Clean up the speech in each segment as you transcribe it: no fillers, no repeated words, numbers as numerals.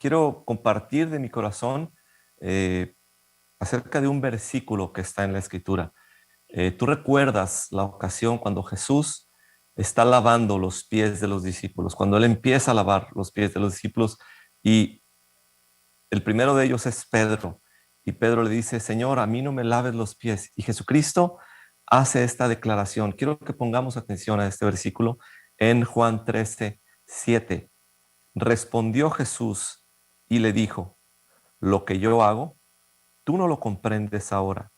quiero compartir de mi corazón eh, acerca de un versículo que está en la Escritura. ¿Tú recuerdas la ocasión cuando Jesús está lavando los pies de los discípulos? Cuando Él empieza a lavar los pies de los discípulos y el primero de ellos es Pedro. Y Pedro le dice, Señor, a mí no me laves los pies. Y Jesucristo hace esta declaración. Quiero que pongamos atención a este versículo en Juan 13:7. Respondió Jesús y le dijo, lo que yo hago, tú no lo comprendes ahora,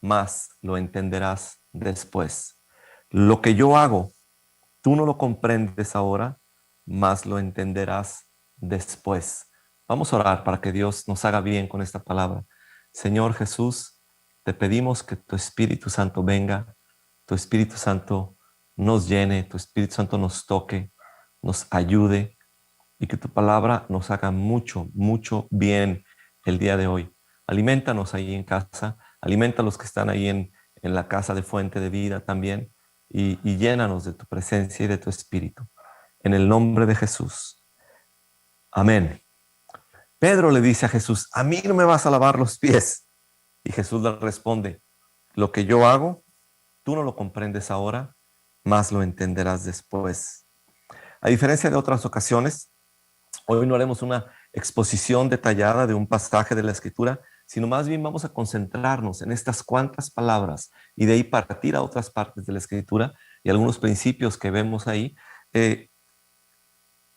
mas lo entenderás después. Lo que yo hago, tú no lo comprendes ahora, mas lo entenderás después. Vamos a orar para que Dios nos haga bien con esta palabra. Señor Jesús, te pedimos que tu Espíritu Santo venga, tu Espíritu Santo nos llene, tu Espíritu Santo nos toque, nos ayude y que tu palabra nos haga mucho, mucho bien el día de hoy. Aliméntanos ahí en casa, alimenta a los que están ahí en la casa de Fuente de Vida también y llénanos de tu presencia y de tu Espíritu. En el nombre de Jesús. Amén. Pedro le dice a Jesús, a mí no me vas a lavar los pies. Y Jesús le responde, lo que yo hago, tú no lo comprendes ahora, mas lo entenderás después. A diferencia de otras ocasiones, hoy no haremos una exposición detallada de un pasaje de la Escritura, sino más bien vamos a concentrarnos en estas cuantas palabras y de ahí partir a otras partes de la Escritura y algunos principios que vemos ahí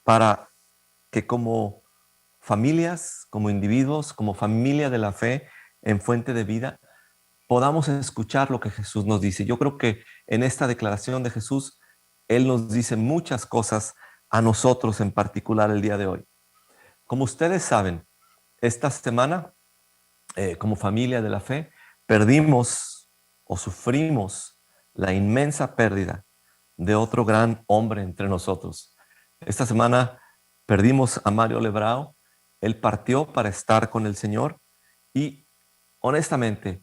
para que como familias, como individuos, como familia de la fe en Fuente de Vida, podamos escuchar lo que Jesús nos dice. Yo creo que en esta declaración de Jesús, Él nos dice muchas cosas a nosotros en particular el día de hoy. Como ustedes saben, esta semana, como familia de la fe, perdimos o sufrimos la inmensa pérdida de otro gran hombre entre nosotros. Esta semana perdimos a Mario Lebrao. Él partió para estar con el Señor y honestamente,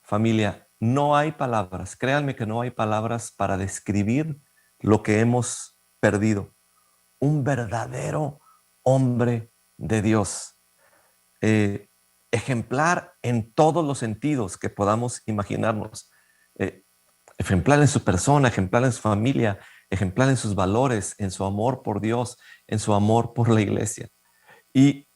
familia, no hay palabras, créanme que no hay palabras para describir lo que hemos perdido. Un verdadero hombre de Dios. Ejemplar en todos los sentidos que podamos imaginarnos. Ejemplar en su persona, ejemplar en su familia, ejemplar en sus valores, en su amor por Dios, en su amor por la iglesia. Y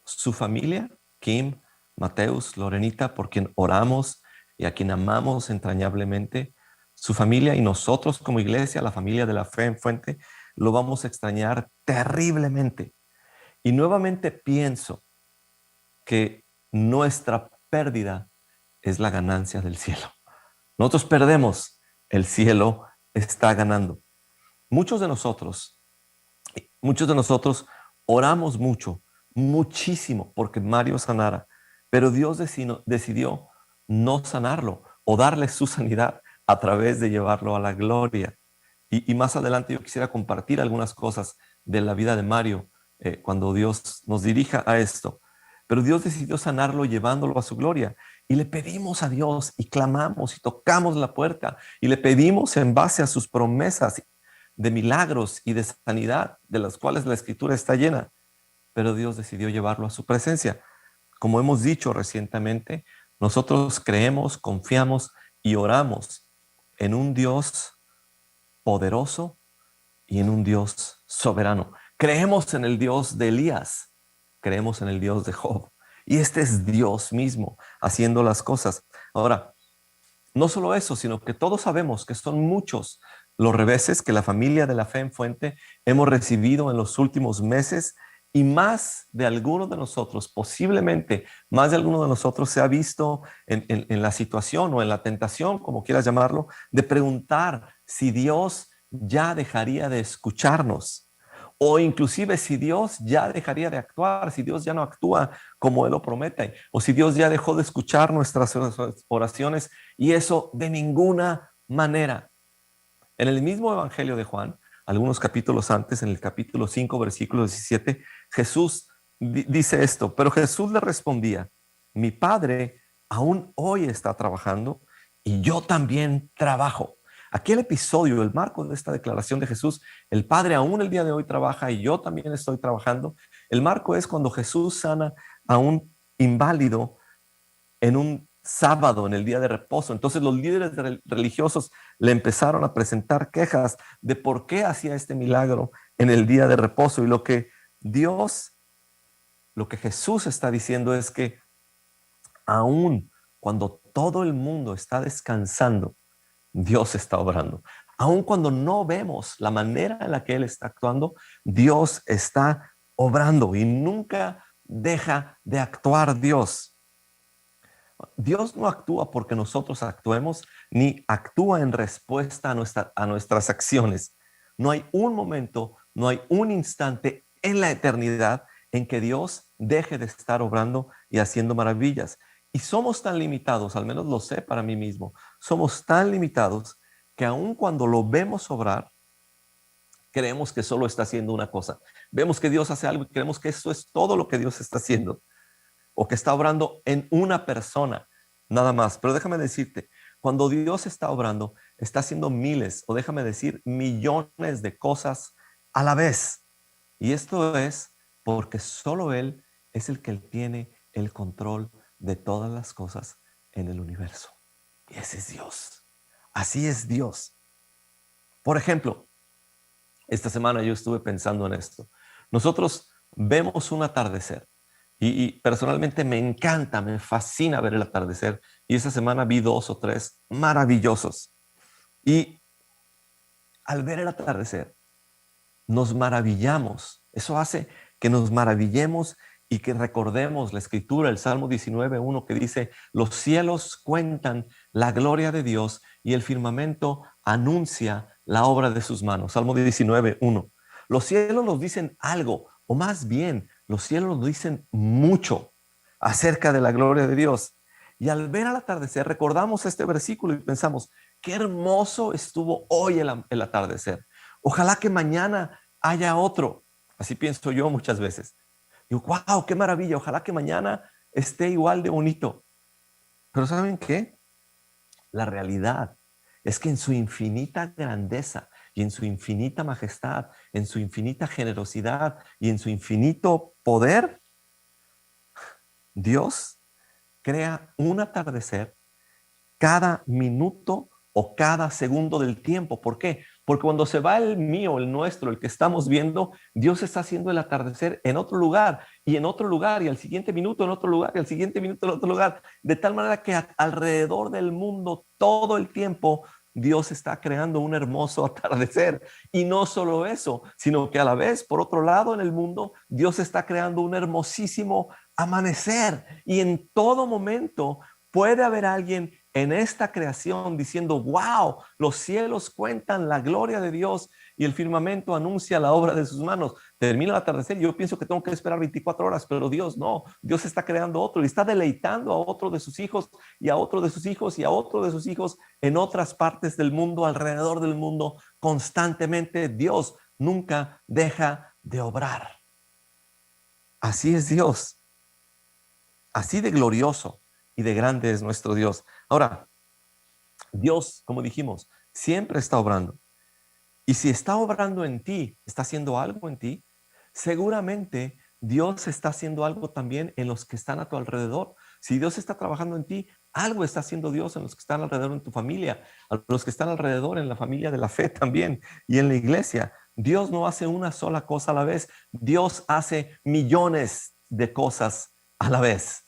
su familia, Kim, Mateus, Lorenita, por quien oramos y a quien amamos entrañablemente, su familia y nosotros como iglesia, la familia de la fe en Fuente, lo vamos a extrañar terriblemente. Y nuevamente pienso que nuestra pérdida es la ganancia del cielo. Nosotros perdemos, el cielo está ganando. Muchos de nosotros oramos mucho, muchísimo porque Mario sanara, pero Dios decidió no sanarlo o darle su sanidad a través de llevarlo a la gloria. Y más adelante yo quisiera compartir algunas cosas de la vida de Mario cuando Dios nos dirija a esto. Pero Dios decidió sanarlo llevándolo a su gloria. Y le pedimos a Dios y clamamos y tocamos la puerta y le pedimos en base a sus promesas de milagros y de sanidad de las cuales la Escritura está llena. Pero Dios decidió llevarlo a su presencia. Como hemos dicho recientemente, nosotros creemos, confiamos y oramos en un Dios poderoso y en un Dios soberano. Creemos en el Dios de Elías, creemos en el Dios de Job. Y este es Dios mismo haciendo las cosas. Ahora, no solo eso, sino que todos sabemos que son muchos los reveses que la familia de la fe en Fuente hemos recibido en los últimos meses y más de alguno de nosotros, posiblemente más de alguno de nosotros se ha visto en la situación o en la tentación, como quieras llamarlo, de preguntar si Dios ya dejaría de escucharnos o inclusive si Dios ya dejaría de actuar, si Dios ya no actúa como Él lo promete, o si Dios ya dejó de escuchar nuestras oraciones, y eso de ninguna manera. En el mismo Evangelio de Juan, algunos capítulos antes, en el capítulo 5, versículo 17, Jesús dice esto, pero Jesús le respondía, mi Padre aún hoy está trabajando y yo también trabajo. Aquí el episodio, el marco de esta declaración de Jesús, el Padre aún el día de hoy trabaja y yo también estoy trabajando, El marco es cuando Jesús sana a un inválido en un sábado, en el día de reposo. Entonces los líderes religiosos le empezaron a presentar quejas de por qué hacía este milagro en el día de reposo. Y lo que Jesús está diciendo es que aún cuando todo el mundo está descansando, Dios está obrando. Aun cuando no vemos la manera en la que Él está actuando, Dios está obrando y nunca deja de actuar Dios. Dios no actúa porque nosotros actuemos, ni actúa en respuesta a nuestras acciones. No hay un momento, no hay un instante en la eternidad en que Dios deje de estar obrando y haciendo maravillas. Y somos tan limitados, al menos lo sé para mí mismo, somos tan limitados que aun cuando lo vemos obrar, creemos que solo está haciendo una cosa. Vemos que Dios hace algo y creemos que eso es todo lo que Dios está haciendo, o que está obrando en una persona, nada más. Pero déjame decirte, cuando Dios está obrando, está haciendo miles, o déjame decir, millones de cosas a la vez. Y esto es porque solo Él es el que tiene el control de todas las cosas en el universo. Y ese es Dios. Así es Dios. Por ejemplo, esta semana yo estuve pensando en esto. Nosotros vemos un atardecer y personalmente me encanta, me fascina ver el atardecer. Y esta semana vi 2 o 3 maravillosos. Y al ver el atardecer, nos maravillamos. Eso hace que nos maravillemos y que recordemos la escritura, el Salmo 19:1, que dice: los cielos cuentan la gloria de Dios y el firmamento anuncia la obra de sus manos. Salmo 19:1. Los cielos nos dicen algo, o más bien, los cielos nos dicen mucho acerca de la gloria de Dios. Y al ver al atardecer, recordamos este versículo y pensamos: qué hermoso estuvo hoy el atardecer. Ojalá que mañana haya otro. Así pienso yo muchas veces. Digo, wow, qué maravilla. Ojalá que mañana esté igual de bonito. Pero ¿saben qué? La realidad es que en su infinita grandeza y en su infinita majestad, en su infinita generosidad y en su infinito poder, Dios crea un atardecer cada minuto o cada segundo del tiempo. ¿Por qué? Porque cuando se va el mío, el nuestro, el que estamos viendo, Dios está haciendo el atardecer en otro lugar y en otro lugar y al siguiente minuto en otro lugar y al siguiente minuto en otro lugar. De tal manera que alrededor del mundo todo el tiempo Dios está creando un hermoso atardecer. Y no solo eso, sino que a la vez, por otro lado en el mundo, Dios está creando un hermosísimo amanecer. Y en todo momento puede haber alguien en esta creación diciendo: wow, los cielos cuentan la gloria de Dios y el firmamento anuncia la obra de sus manos. Termina el atardecer y yo pienso que tengo que esperar 24 horas, pero Dios no. Dios está creando otro y está deleitando a otro de sus hijos y a otro de sus hijos y a otro de sus hijos en otras partes del mundo, alrededor del mundo, constantemente. Dios nunca deja de obrar. Así es Dios. Así de glorioso y de grande es nuestro Dios. Ahora, Dios, como dijimos, siempre está obrando. Y si está obrando en ti, está haciendo algo en ti, seguramente Dios está haciendo algo también en los que están a tu alrededor. Si Dios está trabajando en ti, algo está haciendo Dios en los que están alrededor en tu familia, a los que están alrededor en la familia de la fe también y en la iglesia. Dios no hace una sola cosa a la vez. Dios hace millones de cosas a la vez.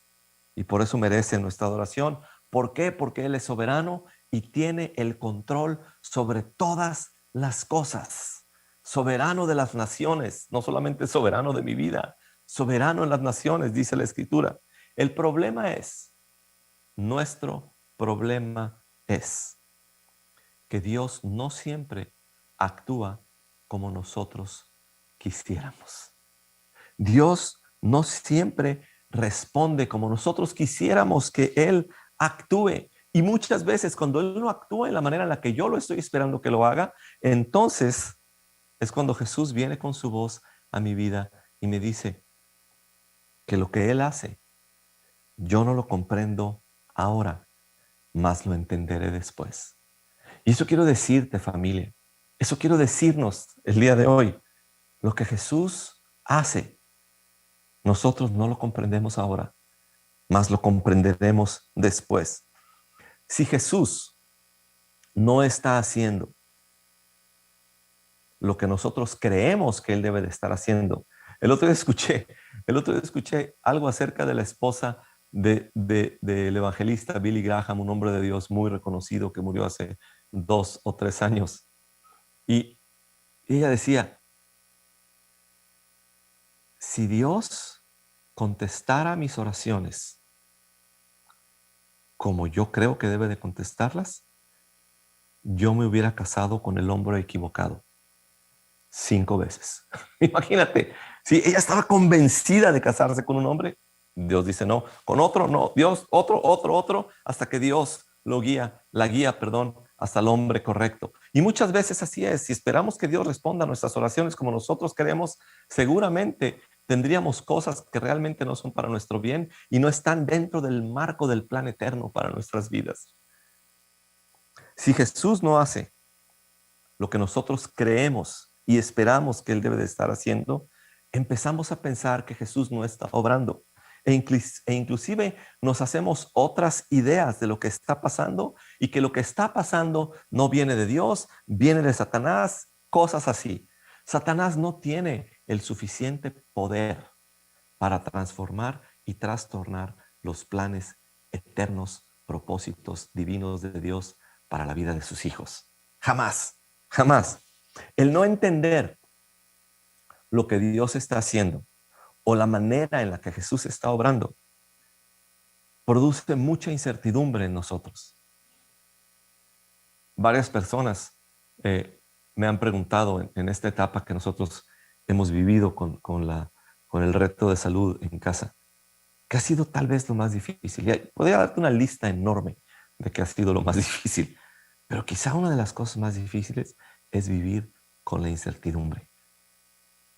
Y por eso merece nuestra adoración. ¿Por qué? Porque Él es soberano y tiene el control sobre todas las cosas. Soberano de las naciones, no solamente soberano de mi vida, soberano en las naciones, dice la Escritura. El problema es, nuestro problema es que Dios no siempre actúa como nosotros quisiéramos. Dios no siempre responde como nosotros quisiéramos que Él actúe. Y muchas veces cuando Él no actúa en la manera en la que yo lo estoy esperando que lo haga, entonces es cuando Jesús viene con su voz a mi vida y me dice que lo que Él hace, yo no lo comprendo ahora, mas lo entenderé después. Y eso quiero decirte, familia. Eso quiero decirnos el día de hoy. Lo que Jesús hace Nosotros no lo comprendemos ahora, mas lo comprenderemos después. Si Jesús no está haciendo lo que nosotros creemos que Él debe de estar haciendo. El otro día escuché algo acerca de la esposa del evangelista Billy Graham, un hombre de Dios muy reconocido que murió hace 2 o 3 años. Y ella decía, si Dios contestara mis oraciones como yo creo que debe de contestarlas, yo me hubiera casado con el hombre equivocado 5 veces. Imagínate, si ella estaba convencida de casarse con un hombre, Dios dice no, con otro no, Dios, otro, hasta que Dios la guía, perdón, hasta el hombre correcto. Y muchas veces así es, si esperamos que Dios responda a nuestras oraciones como nosotros queremos, seguramente tendríamos cosas que realmente no son para nuestro bien y no están dentro del marco del plan eterno para nuestras vidas. Si Jesús no hace lo que nosotros creemos y esperamos que Él debe de estar haciendo, empezamos a pensar que Jesús no está obrando. Inclusive nos hacemos otras ideas de lo que está pasando y que lo que está pasando no viene de Dios, viene de Satanás, cosas así. Satanás no tiene el suficiente poder para transformar y trastornar los planes eternos, propósitos divinos de Dios para la vida de sus hijos. Jamás. Jamás. El no entender lo que Dios está haciendo o la manera en la que Jesús está obrando produce mucha incertidumbre en nosotros. Varias personas me han preguntado en esta etapa que nosotros hemos vivido con el reto de salud en casa, ¿qué ha sido tal vez lo más difícil? Y podría darte una lista enorme de qué ha sido lo más difícil, pero quizá una de las cosas más difíciles es vivir con la incertidumbre.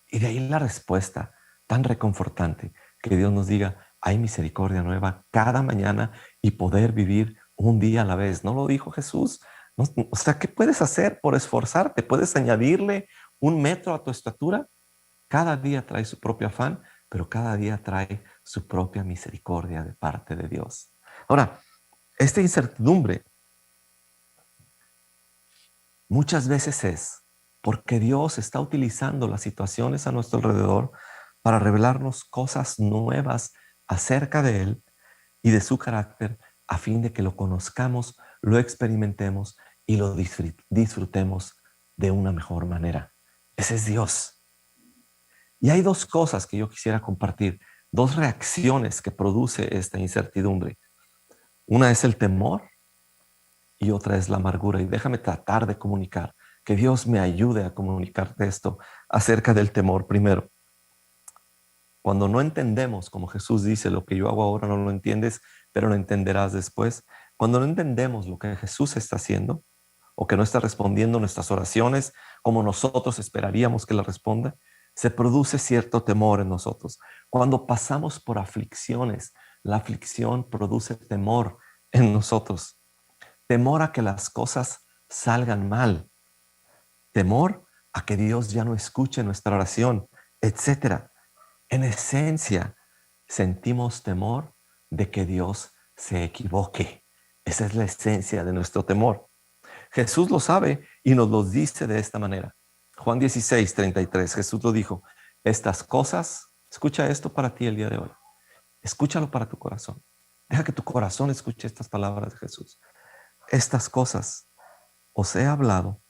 Y de ahí la respuesta tan reconfortante, que Dios nos diga, hay misericordia nueva cada mañana y poder vivir un día a la vez. ¿No lo dijo Jesús? No, o sea, ¿qué puedes hacer por esforzarte? ¿Puedes añadirle 1 metro a tu estatura? Cada día trae su propio afán, pero cada día trae su propia misericordia de parte de Dios. Ahora, esta incertidumbre muchas veces es porque Dios está utilizando las situaciones a nuestro alrededor para revelarnos cosas nuevas acerca de Él y de su carácter a fin de que lo conozcamos, lo experimentemos y lo disfrutemos de una mejor manera. Ese es Dios. Y hay 2 cosas que yo quisiera compartir, 2 reacciones que produce esta incertidumbre. Una es el temor y otra es la amargura. Y déjame tratar de comunicar, que Dios me ayude a comunicarte esto acerca del temor primero. Cuando no entendemos, como Jesús dice, lo que yo hago ahora no lo entiendes, pero lo entenderás después. Cuando no entendemos lo que Jesús está haciendo o que no está respondiendo nuestras oraciones como nosotros esperaríamos que la responda, se produce cierto temor en nosotros. Cuando pasamos por aflicciones, la aflicción produce temor en nosotros. Temor a que las cosas salgan mal. Temor a que Dios ya no escuche nuestra oración, etc. En esencia, sentimos temor de que Dios se equivoque. Esa es la esencia de nuestro temor. Jesús lo sabe y nos lo dice de esta manera. Juan 16:33, Jesús lo dijo, estas cosas, escucha esto para ti el día de hoy. Escúchalo para tu corazón. Deja que tu corazón escuche estas palabras de Jesús. Estas cosas os he hablado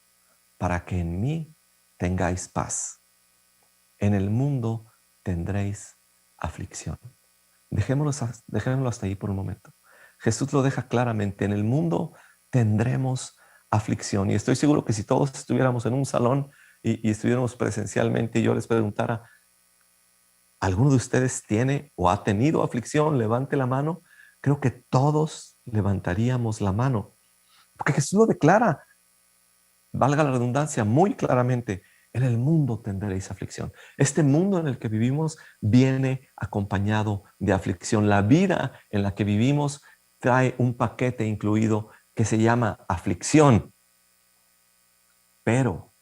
para que en mí tengáis paz. En el mundo tendréis aflicción. Dejémoslo hasta ahí por un momento. Jesús lo deja claramente. En el mundo tendremos aflicción. Y estoy seguro que si todos estuviéramos en un salón y estuviéramos presencialmente y yo les preguntara, ¿alguno de ustedes tiene o ha tenido aflicción? Levante la mano. Creo que todos levantaríamos la mano. Porque Jesús lo declara, valga la redundancia, muy claramente. En el mundo tendréis aflicción. Este mundo en el que vivimos viene acompañado de aflicción. La vida en la que vivimos trae un paquete incluido que se llama aflicción. Pero,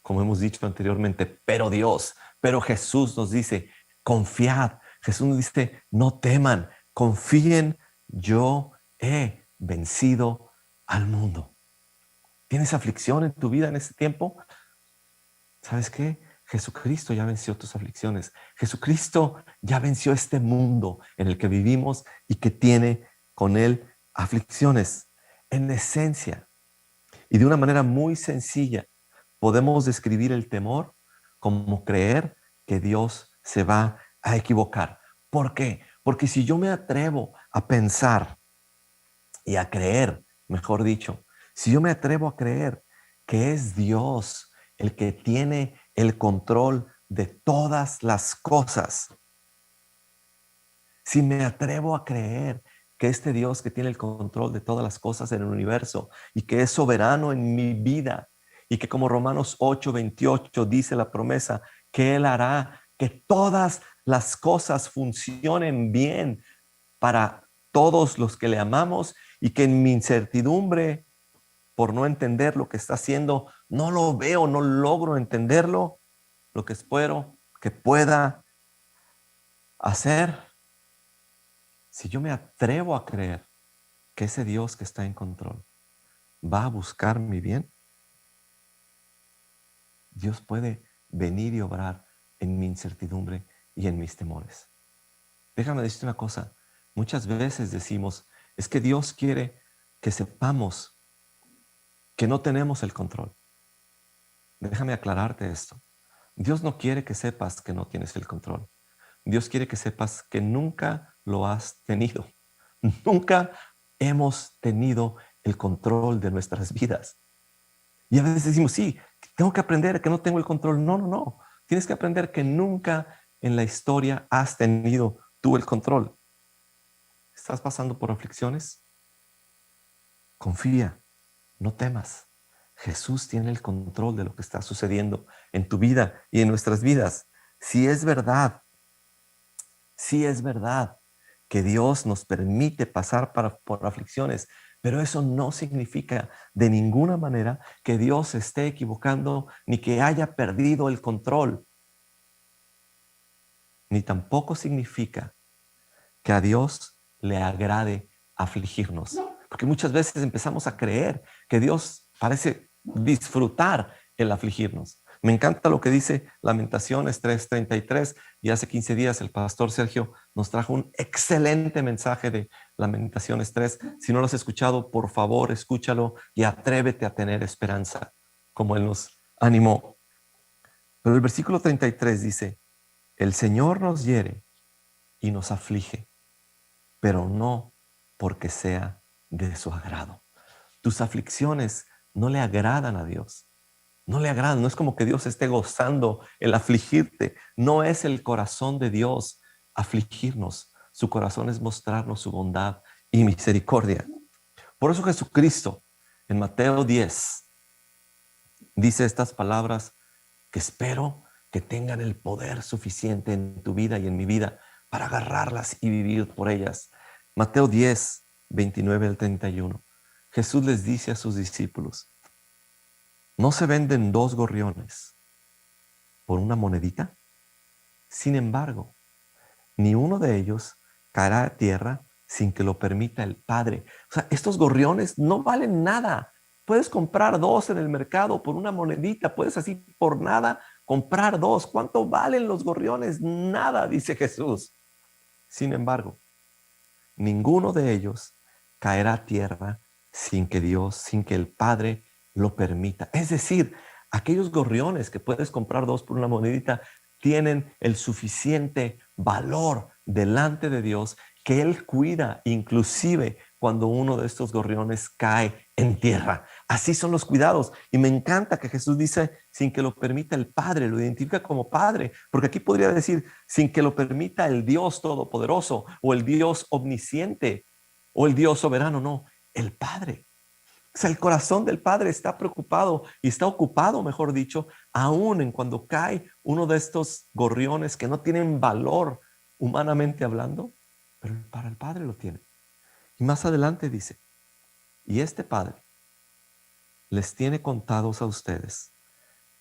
como hemos dicho anteriormente, pero Dios, pero Jesús nos dice, confiad, Jesús nos dice, no teman, confíen, yo he vencido al mundo. ¿Tienes aflicción en tu vida en este tiempo? ¿Sabes qué? Jesucristo ya venció tus aflicciones. Jesucristo ya venció este mundo en el que vivimos y que tiene con él aflicciones. En esencia, y de una manera muy sencilla, podemos describir el temor como creer que Dios se va a equivocar. ¿Por qué? Porque si yo me atrevo a pensar y a creer, mejor dicho, si yo me atrevo a creer que es Dios el que tiene el control de todas las cosas, si me atrevo a creer que este Dios que tiene el control de todas las cosas en el universo y que es soberano en mi vida y que como Romanos 8:28 dice la promesa que Él hará que todas las cosas funcionen bien para todos los que le amamos y que en mi incertidumbre por no entender lo que está haciendo, no lo veo, no logro entenderlo, lo que espero que pueda hacer. Si yo me atrevo a creer que ese Dios que está en control va a buscar mi bien, Dios puede venir y obrar en mi incertidumbre y en mis temores. Déjame decirte una cosa, muchas veces decimos, es que Dios quiere que sepamos que no tenemos el control. Déjame aclararte esto. Dios no quiere que sepas que no tienes el control. Dios quiere que sepas que nunca lo has tenido. Nunca hemos tenido el control de nuestras vidas. Y a veces decimos, sí, tengo que aprender que no tengo el control. No, no, no. Tienes que aprender que nunca en la historia has tenido tú el control. ¿Estás pasando por aflicciones? Confía, no temas. Jesús tiene el control de lo que está sucediendo en tu vida y en nuestras vidas. Si es verdad que Dios nos permite pasar por aflicciones, pero eso no significa de ninguna manera que Dios se esté equivocando ni que haya perdido el control. Ni tampoco significa que a Dios le agrade afligirnos. Porque muchas veces empezamos a creer que Dios parece disfrutar el afligirnos. Me encanta lo que dice Lamentaciones 3:33 y hace 15 días el pastor Sergio nos trajo un excelente mensaje de Lamentaciones 3. Si no lo has escuchado, por favor, escúchalo y atrévete a tener esperanza, como él nos animó. Pero el versículo 33 dice, el Señor nos hiere y nos aflige, pero no porque sea de su agrado. Tus aflicciones no le agradan a Dios. No le agradan, no es como que Dios esté gozando el afligirte. No es el corazón de Dios afligirnos. Su corazón es mostrarnos su bondad y misericordia. Por eso Jesucristo en Mateo 10 dice estas palabras que espero que tengan el poder suficiente en tu vida y en mi vida para agarrarlas y vivir por ellas. Mateo 10:29-31. Jesús les dice a sus discípulos, ¿no se venden 2 gorriones por una monedita? Sin embargo, ni uno de ellos caerá a tierra sin que lo permita el Padre. O sea, estos gorriones no valen nada. Puedes comprar 2 en el mercado por una monedita, puedes así por nada comprar 2. ¿Cuánto valen los gorriones? Nada, dice Jesús. Sin embargo, ninguno de ellos caerá a tierra sin que Dios, sin que el Padre lo permita. Es decir, aquellos gorriones que puedes comprar 2 por una monedita tienen el suficiente valor delante de Dios que Él cuida inclusive cuando uno de estos gorriones cae en tierra. Así son los cuidados. Y me encanta que Jesús dice, sin que lo permita el Padre, lo identifica como Padre, porque aquí podría decir, sin que lo permita el Dios Todopoderoso o el Dios Omnisciente o el Dios Soberano, no, el Padre. O sea, el corazón del Padre está preocupado y está ocupado, mejor dicho, aún en cuando cae uno de estos gorriones que no tienen valor humanamente hablando, pero para el Padre lo tiene. Y más adelante dice, y este Padre les tiene contados a ustedes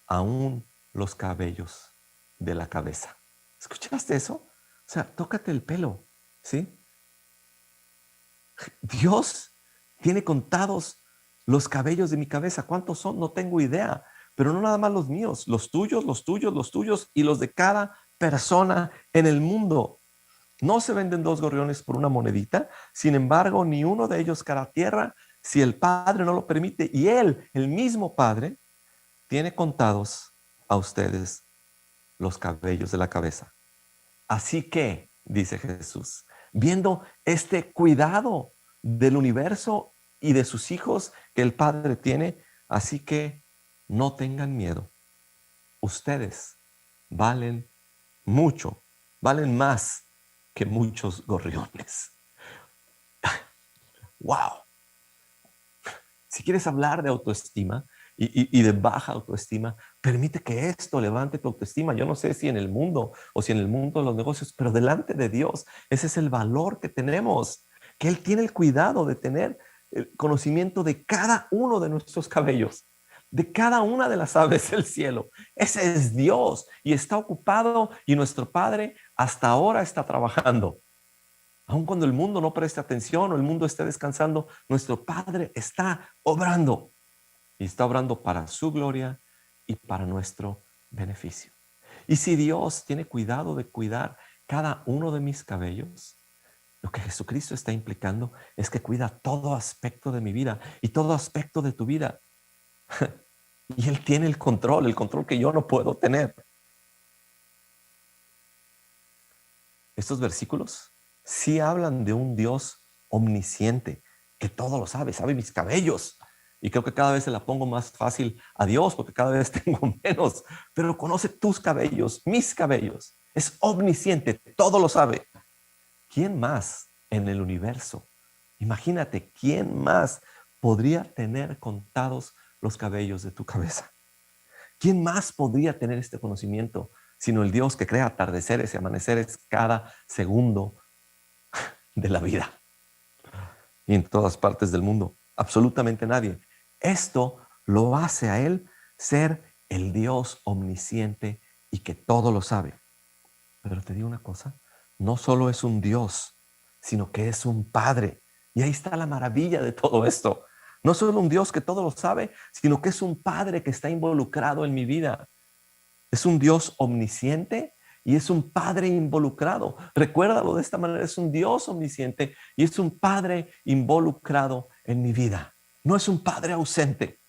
aún los cabellos de la cabeza. ¿Escuchaste eso? O sea, tócate el pelo, ¿sí? Dios tiene contados los cabellos de mi cabeza. ¿Cuántos son? No tengo idea. Pero no nada más los míos, los tuyos, los tuyos, los tuyos y los de cada persona en el mundo. No se venden dos gorriones por una monedita. Sin embargo, ni uno de ellos caerá a tierra si el Padre no lo permite. Y Él, el mismo Padre, tiene contados a ustedes los cabellos de la cabeza. Así que, dice Jesús, viendo este cuidado del universo y de sus hijos que el Padre tiene, así que no tengan miedo. Ustedes valen mucho, valen más que muchos gorriones. ¡Wow! Si quieres hablar de autoestima y de baja autoestima, permite que esto levante tu autoestima. Yo no sé si en el mundo o si en el mundo de los negocios, pero delante de Dios, ese es el valor que tenemos, que Él tiene el cuidado de tener el conocimiento de cada uno de nuestros cabellos, de cada una de las aves del cielo. Ese es Dios y está ocupado y nuestro Padre hasta ahora está trabajando. Aun cuando el mundo no preste atención o el mundo esté descansando, nuestro Padre está obrando. Y está obrando para su gloria y para nuestro beneficio. Y si Dios tiene cuidado de cuidar cada uno de mis cabellos, lo que Jesucristo está implicando es que cuida todo aspecto de mi vida y todo aspecto de tu vida. Y Él tiene el control que yo no puedo tener. Estos versículos sí hablan de un Dios omnisciente, que todo lo sabe, sabe mis cabellos. Y creo que cada vez se la pongo más fácil a Dios porque cada vez tengo menos, pero conoce tus cabellos, mis cabellos. Es omnisciente, todo lo sabe. ¿Quién más en el universo? Imagínate, ¿quién más podría tener contados los cabellos de tu cabeza? ¿Quién más podría tener este conocimiento sino el Dios que crea atardeceres y amaneceres cada segundo de la vida y en todas partes del mundo? Absolutamente nadie. Esto lo hace a Él ser el Dios omnisciente y que todo lo sabe. Pero te digo una cosa, no solo es un Dios, sino que es un Padre. Y ahí está la maravilla de todo esto. No solo un Dios que todo lo sabe, sino que es un Padre que está involucrado en mi vida. Es un Dios omnisciente y es un Padre involucrado. Recuérdalo de esta manera, es un Dios omnisciente y es un Padre involucrado en mi vida. No es un Padre ausente.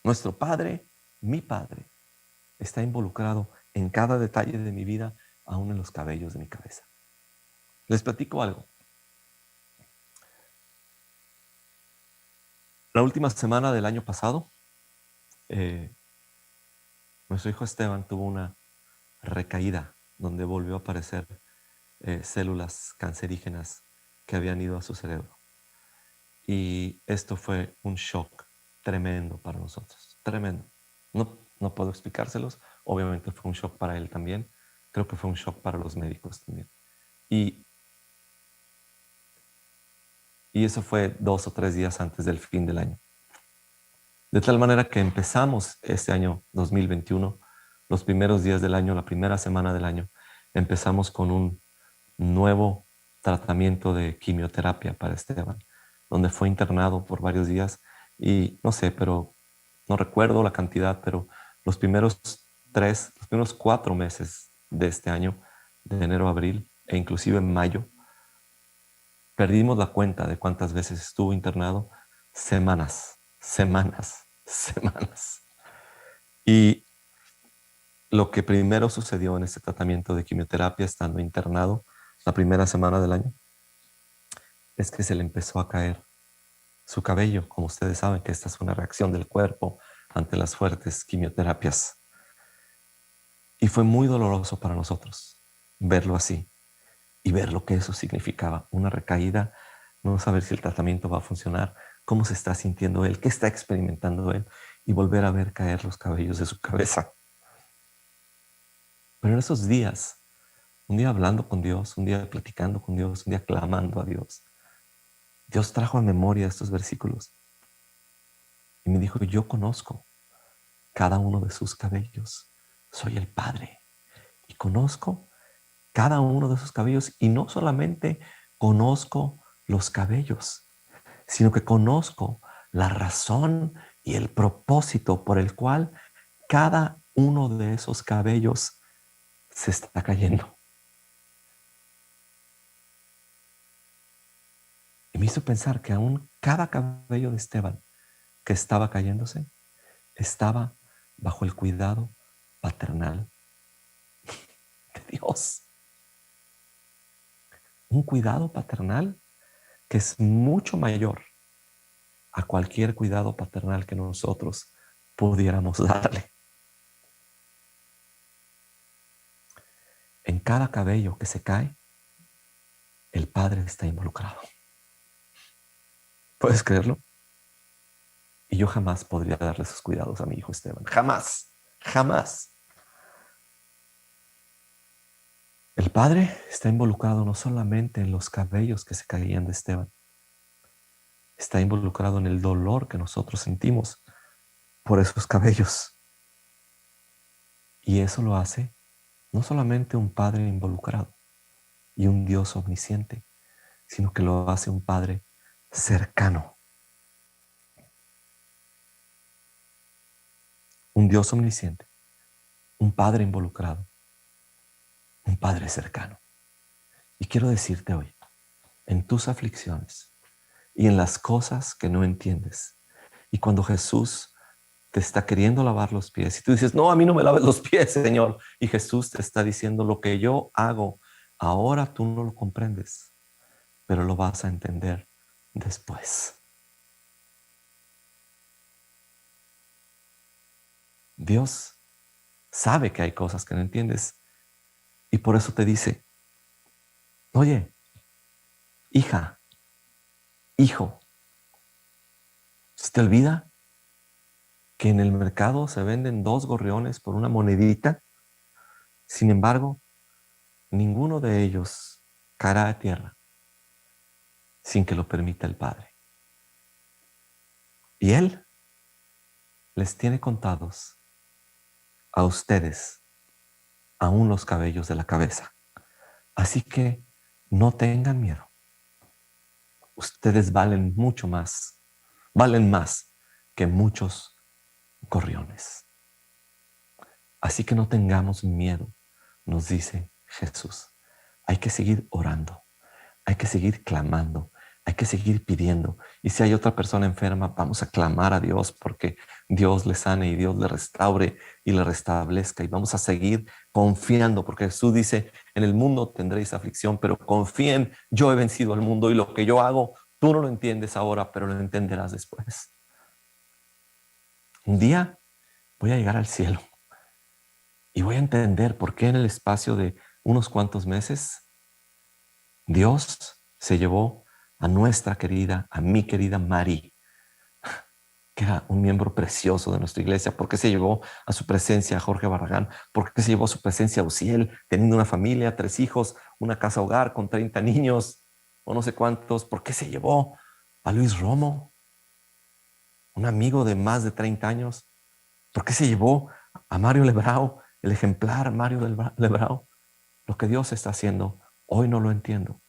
Nuestro Padre, mi Padre, está involucrado en cada detalle de mi vida, aún en los cabellos de mi cabeza. Les platico algo. La última semana del año pasado, nuestro hijo Esteban tuvo una recaída donde volvió a aparecer células cancerígenas que habían ido a su cerebro. Y esto fue un shock tremendo para nosotros, tremendo. No puedo explicárselos, obviamente fue un shock para él también, creo que fue un shock para los médicos también. Y eso fue 2 o 3 días antes del fin del año. De tal manera que empezamos este año 2021, los primeros días del año, la primera semana del año, empezamos con un nuevo tratamiento de quimioterapia para Esteban, donde fue internado por varios días y no sé, pero no recuerdo la cantidad, pero los primeros 4 meses de este año, de enero a abril e inclusive en mayo, perdimos la cuenta de cuántas veces estuvo internado, semanas. Y lo que primero sucedió en este tratamiento de quimioterapia, estando internado la primera semana del año, es que se le empezó a caer su cabello. Como ustedes saben que esta es una reacción del cuerpo ante las fuertes quimioterapias. Y fue muy doloroso para nosotros verlo así y ver lo que eso significaba. Una recaída, no saber si el tratamiento va a funcionar, cómo se está sintiendo él, qué está experimentando él, y volver a ver caer los cabellos de su cabeza. Pero en esos días, un día hablando con Dios, un día platicando con Dios, un día clamando a Dios, Dios trajo a memoria estos versículos y me dijo: yo conozco cada uno de sus cabellos, soy el Padre y conozco cada uno de esos cabellos, y no solamente conozco los cabellos, sino que conozco la razón y el propósito por el cual cada uno de esos cabellos se está cayendo. Y me hizo pensar que aún cada cabello de Esteban que estaba cayéndose estaba bajo el cuidado paternal de Dios. Un cuidado paternal que es mucho mayor a cualquier cuidado paternal que nosotros pudiéramos darle. En cada cabello que se cae, el Padre está involucrado. ¿Puedes creerlo? Y yo jamás podría darle esos cuidados a mi hijo Esteban. Jamás, jamás. El Padre está involucrado no solamente en los cabellos que se caían de Esteban, está involucrado en el dolor que nosotros sentimos por esos cabellos. Y eso lo hace no solamente un Padre involucrado y un Dios omnisciente, sino que lo hace un Padre cercano. Un Dios omnisciente, un Padre involucrado, un Padre cercano. Y quiero decirte hoy, en tus aflicciones y en las cosas que no entiendes, y cuando Jesús te está queriendo lavar los pies y tú dices, no, a mí no me laves los pies, Señor, y Jesús te está diciendo, lo que yo hago ahora tú no lo comprendes, pero lo vas a entender después. Dios sabe que hay cosas que no entiendes y por eso te dice, oye, hija, hijo, ¿se te olvida que en el mercado se venden 2 gorriones por una monedita? Sin embargo, ninguno de ellos caerá a tierra sin que lo permita el Padre. Y Él les tiene contados a ustedes aún los cabellos de la cabeza. Así que no tengan miedo. Ustedes valen mucho más, valen más que muchos gorriones. Así que no tengamos miedo, nos dice Jesús. Hay que seguir orando, hay que seguir clamando, hay que seguir pidiendo. Y si hay otra persona enferma, vamos a clamar a Dios porque Dios le sane y Dios le restaure y le restablezca. Y vamos a seguir confiando porque Jesús dice, en el mundo tendréis aflicción, pero confíen, yo he vencido al mundo y lo que yo hago, tú no lo entiendes ahora, pero lo entenderás después. Un día voy a llegar al cielo y voy a entender por qué en el espacio de unos cuantos meses Dios se llevó a nuestra querida, a mi querida Mari, que era un miembro precioso de nuestra iglesia. ¿Por qué se llevó a su presencia a Jorge Barragán? ¿Por qué se llevó a su presencia a Uciel, teniendo una familia, 3 hijos, una casa hogar con 30 niños o no sé cuántos? ¿Por qué se llevó a Luis Romo, un amigo de más de 30 años? ¿Por qué se llevó a Mario Lebrao, el ejemplar Mario Lebrao? Lo que Dios está haciendo, hoy no lo entiendo,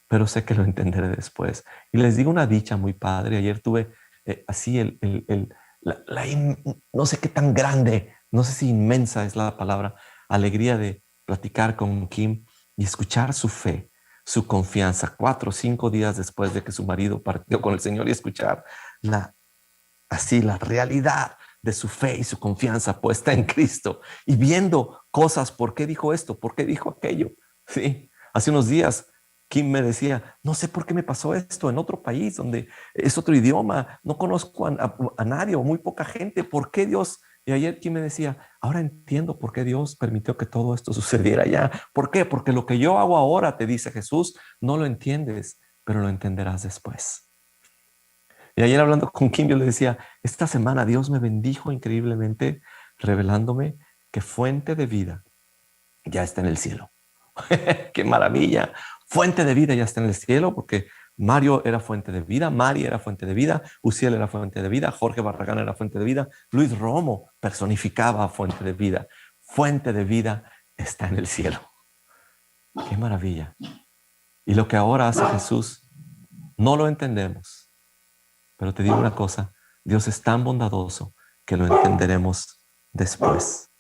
pero sé que lo entenderé después. Y les digo una dicha muy padre. Ayer tuve así no sé qué tan grande, no sé si inmensa es la palabra, alegría de platicar con Kim y escuchar su fe, su confianza, 4 o 5 días después de que su marido partió con el Señor, y escuchar la realidad de su fe y su confianza puesta en Cristo y viendo cosas, ¿por qué dijo esto? ¿Por qué dijo aquello? Sí, hace unos días Kim me decía, no sé por qué me pasó esto en otro país donde es otro idioma, no conozco a nadie o muy poca gente, ¿por qué Dios? Y ayer Kim me decía, ahora entiendo por qué Dios permitió que todo esto sucediera allá. ¿Por qué? Porque lo que yo hago ahora, te dice Jesús, no lo entiendes, pero lo entenderás después. Y ayer hablando con Kim, yo le decía, esta semana Dios me bendijo increíblemente revelándome que fuente de vida ya está en el cielo. ¡Qué maravilla! Fuente de vida ya está en el cielo porque Mario era fuente de vida, Mari era fuente de vida, Uciel era fuente de vida, Jorge Barragán era fuente de vida, Luis Romo personificaba fuente de vida. Fuente de vida está en el cielo. Qué maravilla. Y lo que ahora hace Jesús, no lo entendemos. Pero te digo una cosa, Dios es tan bondadoso que lo entenderemos después.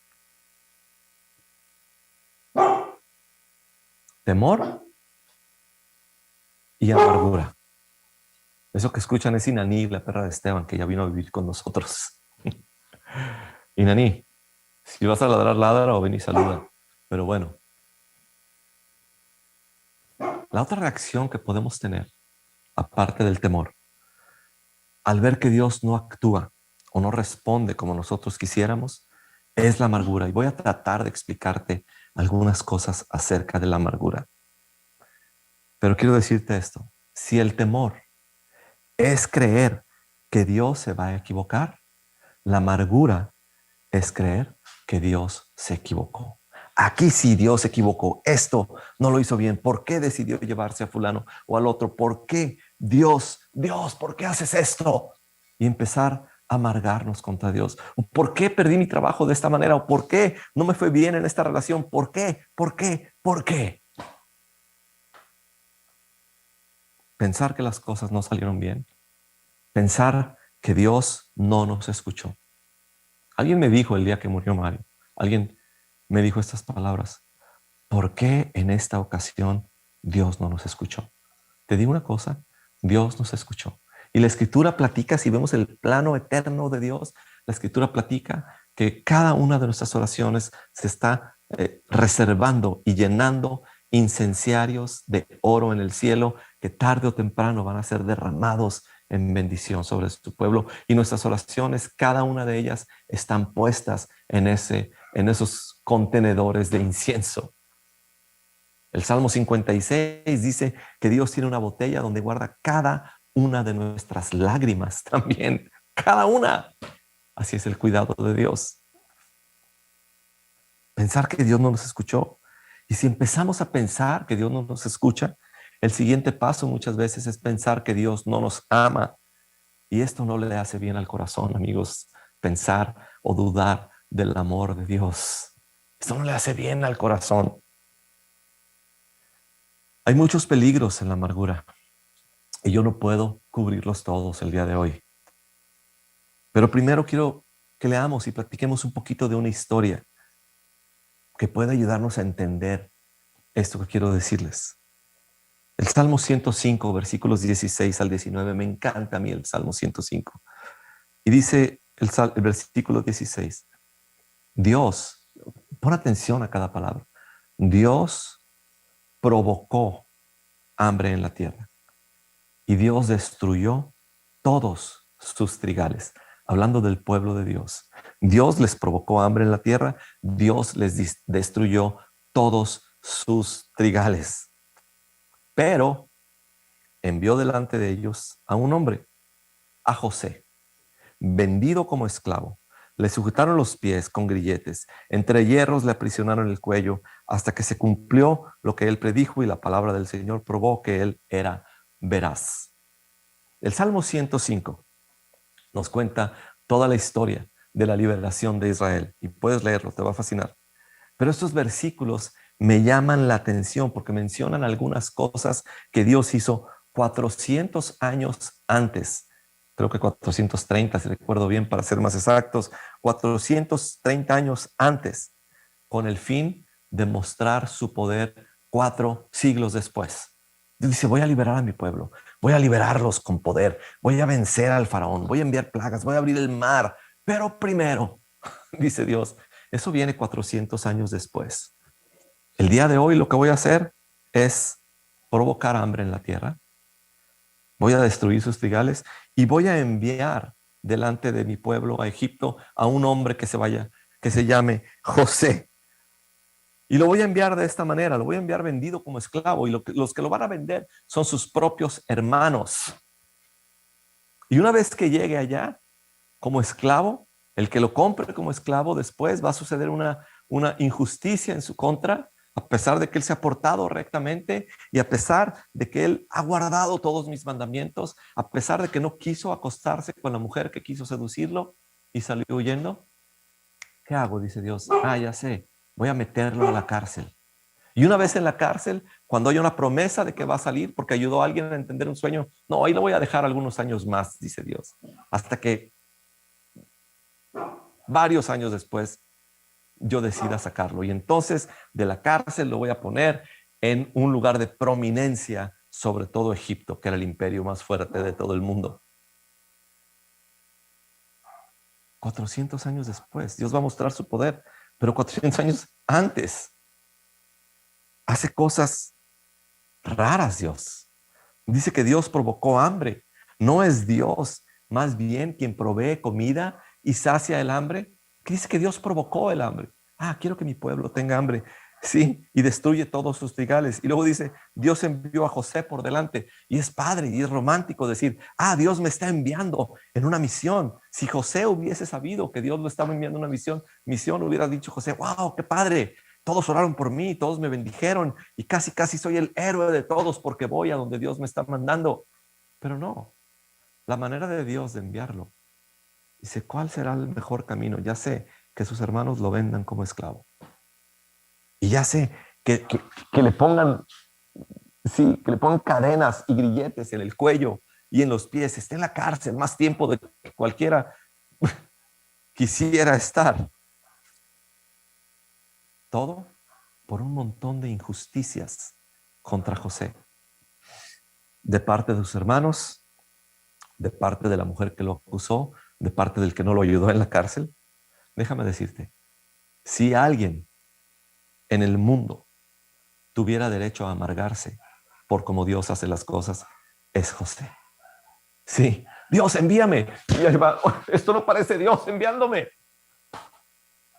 Temor y amargura. Eso que escuchan es Inaní, la perra de Esteban, que ya vino a vivir con nosotros. Inaní, si vas a ladrar, ladra o ven y saluda. Pero bueno, la otra reacción que podemos tener, aparte del temor, al ver que Dios no actúa o no responde como nosotros quisiéramos, es la amargura. Y voy a tratar de explicarte algunas cosas acerca de la amargura. Pero quiero decirte esto. Si el temor es creer que Dios se va a equivocar, la amargura es creer que Dios se equivocó. Aquí sí Dios se equivocó. Esto no lo hizo bien. ¿Por qué decidió llevarse a fulano o al otro? ¿Por qué Dios, ¿por qué haces esto? Y empezar a amargarnos contra Dios. ¿Por qué perdí mi trabajo de esta manera? ¿O por qué no me fue bien en esta relación? ¿Por qué? ¿Por qué? ¿Por qué? Pensar que las cosas no salieron bien. Pensar que Dios no nos escuchó. Alguien me dijo el día que murió Mario, alguien me dijo estas palabras: ¿por qué en esta ocasión Dios no nos escuchó? Te digo una cosa, Dios nos escuchó. Y la Escritura platica, si vemos el plano eterno de Dios, la Escritura platica que cada una de nuestras oraciones se está reservando y llenando incenciarios de oro en el cielo que tarde o temprano van a ser derramados en bendición sobre su pueblo. Y nuestras oraciones, cada una de ellas, están puestas en esos contenedores de incienso. El Salmo 56 dice que Dios tiene una botella donde guarda cada una de nuestras lágrimas también. Cada una. Así es el cuidado de Dios. Pensar que Dios no nos escuchó. Y si empezamos a pensar que Dios no nos escucha, el siguiente paso muchas veces es pensar que Dios no nos ama. Y esto no le hace bien al corazón, amigos, pensar o dudar del amor de Dios. Esto no le hace bien al corazón. Hay muchos peligros en la amargura y yo no puedo cubrirlos todos el día de hoy. Pero primero quiero que leamos y platiquemos un poquito de una historia que puede ayudarnos a entender esto que quiero decirles. El Salmo 105, versículos 16 al 19, me encanta a mí el Salmo 105. Y dice el versículo 16, Dios, pon atención a cada palabra, Dios provocó hambre en la tierra y Dios destruyó todos sus trigales. Hablando del pueblo de Dios. Dios les provocó hambre en la tierra, Dios les destruyó todos sus trigales. Pero envió delante de ellos a un hombre, a José, vendido como esclavo. Le sujetaron los pies con grilletes, entre hierros le aprisionaron el cuello, hasta que se cumplió lo que él predijo y la palabra del Señor probó que él era veraz. El Salmo 105 nos cuenta toda la historia de la liberación de Israel. Y puedes leerlo, te va a fascinar. Pero estos versículos me llaman la atención porque mencionan algunas cosas que Dios hizo 400 años antes. Creo que 430, si recuerdo bien, para ser más exactos. 430 años antes, con el fin de mostrar su poder 4 siglos después. Dios dice, voy a liberar a mi pueblo, voy a liberarlos con poder, voy a vencer al faraón, voy a enviar plagas, voy a abrir el mar, pero primero, dice Dios, eso viene 400 años después. El día de hoy lo que voy a hacer es provocar hambre en la tierra, voy a destruir sus trigales y voy a enviar delante de mi pueblo a Egipto a un hombre que se llame José. Y lo voy a enviar de esta manera, lo voy a enviar vendido como esclavo y los que lo van a vender son sus propios hermanos. Y una vez que llegue allá como esclavo, el que lo compre como esclavo, después va a suceder una injusticia en su contra, a pesar de que él se ha portado rectamente y a pesar de que él ha guardado todos mis mandamientos, a pesar de que no quiso acostarse con la mujer que quiso seducirlo y salió huyendo. ¿Qué hago? Dice Dios. Ya sé. Voy a meterlo a la cárcel Y una vez en la cárcel, cuando hay una promesa de que va a salir porque ayudó a alguien a entender un sueño, no, ahí lo voy a dejar algunos años más, dice Dios, hasta que varios años después yo decida sacarlo. Y entonces de la cárcel lo voy a poner en un lugar de prominencia sobre todo Egipto, que era el imperio más fuerte de todo el mundo. 400 años después, Dios va a mostrar su poder, pero 400 años antes hace cosas raras Dios. Dice que Dios provocó hambre. ¿No es Dios más bien quien provee comida y sacia el hambre? Que dice que Dios provocó el hambre. Quiero que mi pueblo tenga hambre. Sí, y destruye todos sus trigales. Y luego dice, Dios envió a José por delante. Y es padre y es romántico decir, Dios me está enviando en una misión. Si José hubiese sabido que Dios lo estaba enviando en una misión, hubiera dicho José, wow, qué padre. Todos oraron por mí, todos me bendijeron y casi soy el héroe de todos porque voy a donde Dios me está mandando. Pero no, la manera de Dios de enviarlo. Dice, ¿cuál será el mejor camino? Ya sé que sus hermanos lo vendan como esclavo. Y ya sé que le pongan, sí, que le pongan cadenas y grilletes en el cuello y en los pies. Esté en la cárcel más tiempo de que cualquiera quisiera estar. Todo por un montón de injusticias contra José. De parte de sus hermanos, de parte de la mujer que lo acusó, de parte del que no lo ayudó en la cárcel. Déjame decirte, si alguien en el mundo tuviera derecho a amargarse por cómo Dios hace las cosas, es José. Sí, Dios, envíame. Y ahí va, esto no parece Dios enviándome.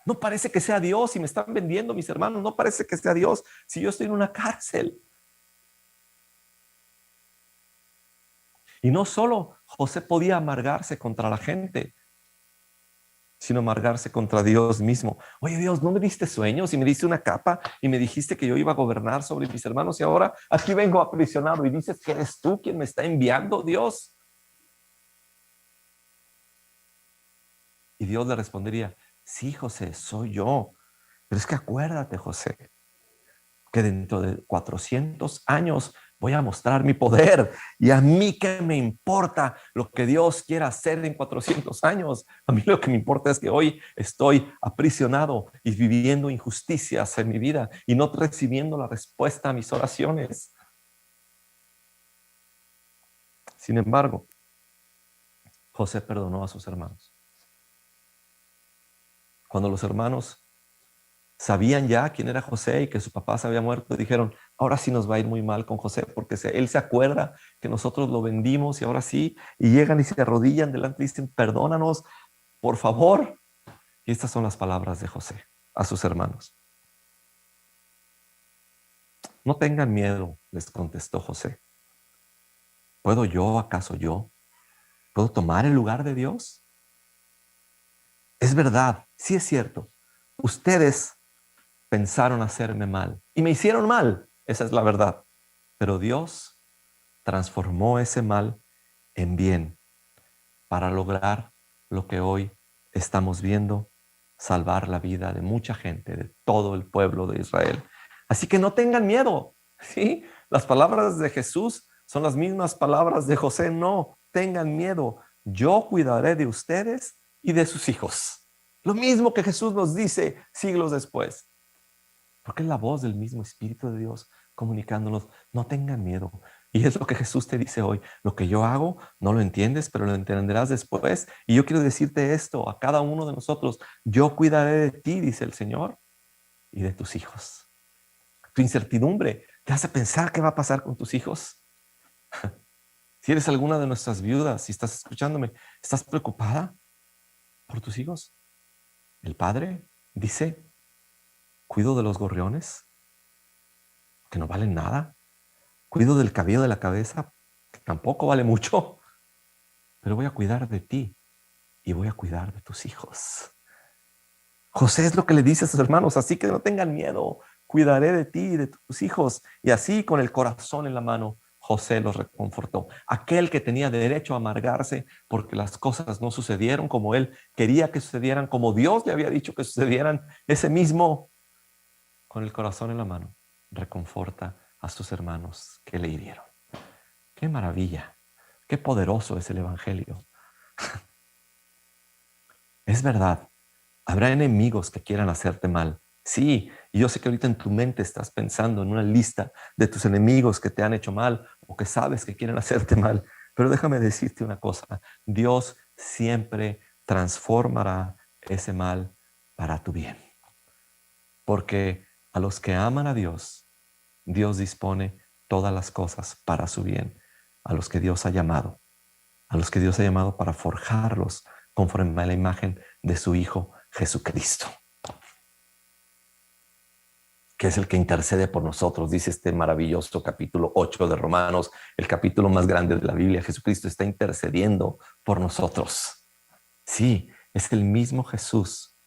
No parece que sea Dios si me están vendiendo mis hermanos. No parece que sea Dios si yo estoy en una cárcel. Y no solo José podía amargarse contra la gente, sino amargarse contra Dios mismo. Oye Dios, ¿no me diste sueños y me diste una capa y me dijiste que yo iba a gobernar sobre mis hermanos y ahora aquí vengo aprisionado y dices que eres tú quien me está enviando, Dios? Y Dios le respondería, sí, José, soy yo. Pero es que acuérdate, José, que dentro de 400 años voy a mostrar mi poder. Y a mí qué me importa lo que Dios quiera hacer en 400 años. A mí lo que me importa es que hoy estoy aprisionado y viviendo injusticias en mi vida y no recibiendo la respuesta a mis oraciones. Sin embargo, José perdonó a sus hermanos. Cuando los hermanos sabían ya quién era José y que su papá se había muerto, dijeron, ahora sí nos va a ir muy mal con José, porque él se acuerda que nosotros lo vendimos y ahora sí, y llegan y se arrodillan delante y dicen, perdónanos, por favor. Y estas son las palabras de José a sus hermanos. No tengan miedo, les contestó José. ¿Puedo yo? ¿Puedo tomar el lugar de Dios? Es verdad, sí es cierto. Ustedes pensaron hacerme mal y me hicieron mal, esa es la verdad. Pero Dios transformó ese mal en bien para lograr lo que hoy estamos viendo, salvar la vida de mucha gente, de todo el pueblo de Israel. Así que no tengan miedo, ¿sí? Las palabras de Jesús son las mismas palabras de José. No tengan miedo, yo cuidaré de ustedes y de sus hijos. Lo mismo que Jesús nos dice siglos después. Porque es la voz del mismo Espíritu de Dios comunicándonos, no tengan miedo. Y es lo que Jesús te dice hoy. Lo que yo hago no lo entiendes, pero lo entenderás después. Y yo quiero decirte esto a cada uno de nosotros. Yo cuidaré de ti, dice el Señor, y de tus hijos. Tu incertidumbre te hace pensar qué va a pasar con tus hijos. Si eres alguna de nuestras viudas, si estás escuchándome, ¿estás preocupada por tus hijos? El Padre dice, cuido de los gorriones, que no valen nada. Cuido del cabello de la cabeza, que tampoco vale mucho, pero voy a cuidar de ti y voy a cuidar de tus hijos. José es lo que le dice a sus hermanos, así que no tengan miedo, cuidaré de ti y de tus hijos. Y así con el corazón en la mano, José los reconfortó. Aquel que tenía derecho a amargarse porque las cosas no sucedieron como él quería que sucedieran, como Dios le había dicho que sucedieran, ese mismo con el corazón en la mano reconforta a sus hermanos que le hirieron. ¡Qué maravilla! ¡Qué poderoso es el Evangelio! Es verdad, habrá enemigos que quieran hacerte mal. Sí, y yo sé que ahorita en tu mente estás pensando en una lista de tus enemigos que te han hecho mal o que sabes que quieren hacerte mal. Pero déjame decirte una cosa, Dios siempre transformará ese mal para tu bien. Porque a los que aman a Dios, Dios dispone todas las cosas para su bien. A los que Dios ha llamado, a los que Dios ha llamado para forjarlos conforme a la imagen de su Hijo Jesucristo, que es el que intercede por nosotros, dice este maravilloso capítulo 8 de Romanos, el capítulo más grande de la Biblia. Jesucristo está intercediendo por nosotros. Sí, es el mismo Jesús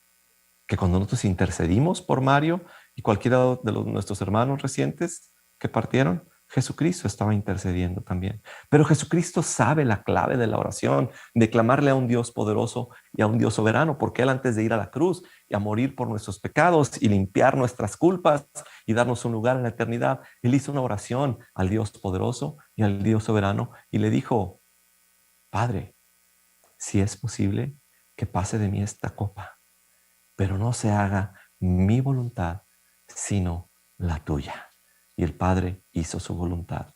que cuando nosotros intercedimos por Mario y cualquiera de nuestros hermanos recientes que partieron, Jesucristo estaba intercediendo también. Pero Jesucristo sabe la clave de la oración, de clamarle a un Dios poderoso y a un Dios soberano, porque Él antes de ir a la cruz y a morir por nuestros pecados y limpiar nuestras culpas y darnos un lugar en la eternidad, Él hizo una oración al Dios poderoso y al Dios soberano y le dijo, Padre, si es posible, que pase de mí esta copa, pero no se haga mi voluntad, sino la tuya. Y el Padre hizo su voluntad,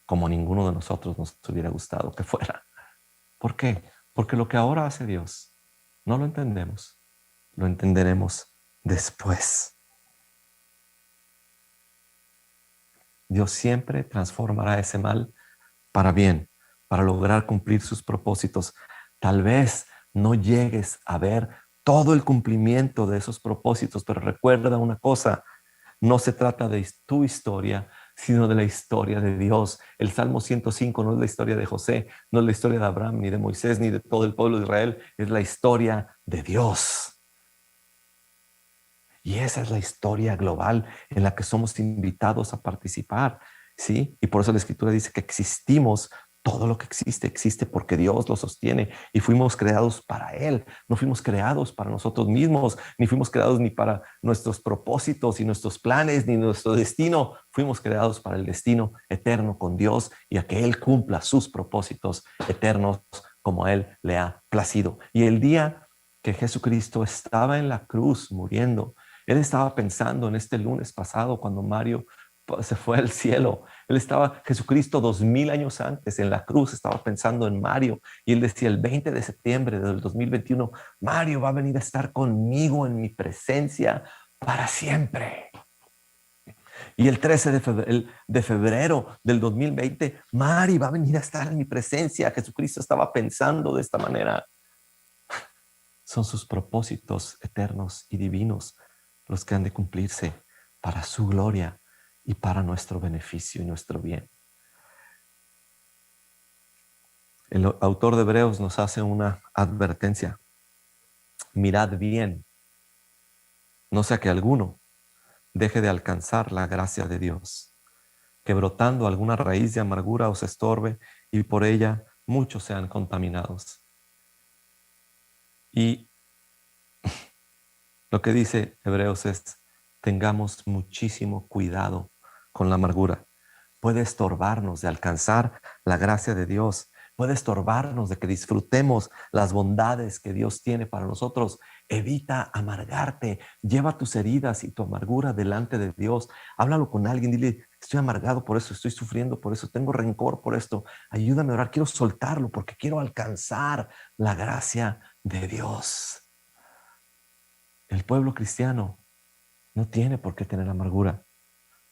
como ninguno de nosotros nos hubiera gustado que fuera. ¿Por qué? Porque lo que ahora hace Dios, no lo entendemos, lo entenderemos después. Dios siempre transformará ese mal para bien, para lograr cumplir sus propósitos. Tal vez no llegues a ver todo el cumplimiento de esos propósitos, pero recuerda una cosa, no se trata de tu historia, sino de la historia de Dios. El Salmo 105 no es la historia de José, no es la historia de Abraham, ni de Moisés, ni de todo el pueblo de Israel, es la historia de Dios. Y esa es la historia global en la que somos invitados a participar, ¿sí? Y por eso la Escritura dice que existimos. Todo lo que existe porque Dios lo sostiene y fuimos creados para Él. No fuimos creados para nosotros mismos, ni fuimos creados ni para nuestros propósitos y nuestros planes, ni nuestro destino. Fuimos creados para el destino eterno con Dios y a que Él cumpla sus propósitos eternos como a Él le ha placido. Y el día que Jesucristo estaba en la cruz muriendo, Él estaba pensando en este lunes pasado cuando Mario se fue al cielo. Jesucristo 2000 años antes en la cruz estaba pensando en Mario y él decía el 20 de septiembre del 2021, Mario va a venir a estar conmigo en mi presencia para siempre. Y el 13 de febrero del 2020, Mario va a venir a estar en mi presencia. Jesucristo estaba pensando de esta manera. Son sus propósitos eternos y divinos los que han de cumplirse para su gloria y para nuestro beneficio y nuestro bien. El autor de Hebreos nos hace una advertencia. Mirad bien, no sea que alguno deje de alcanzar la gracia de Dios, que brotando alguna raíz de amargura os estorbe y por ella muchos sean contaminados. Y lo que dice Hebreos es, tengamos muchísimo cuidado con la amargura. Puede estorbarnos de alcanzar la gracia de Dios. Puede estorbarnos de que disfrutemos las bondades que Dios tiene para nosotros. Evita amargarte. Lleva tus heridas y tu amargura delante de Dios. Háblalo con alguien. Dile, estoy amargado por eso, estoy sufriendo por eso, tengo rencor por esto. Ayúdame a orar. Quiero soltarlo porque quiero alcanzar la gracia de Dios. El pueblo cristiano no tiene por qué tener amargura,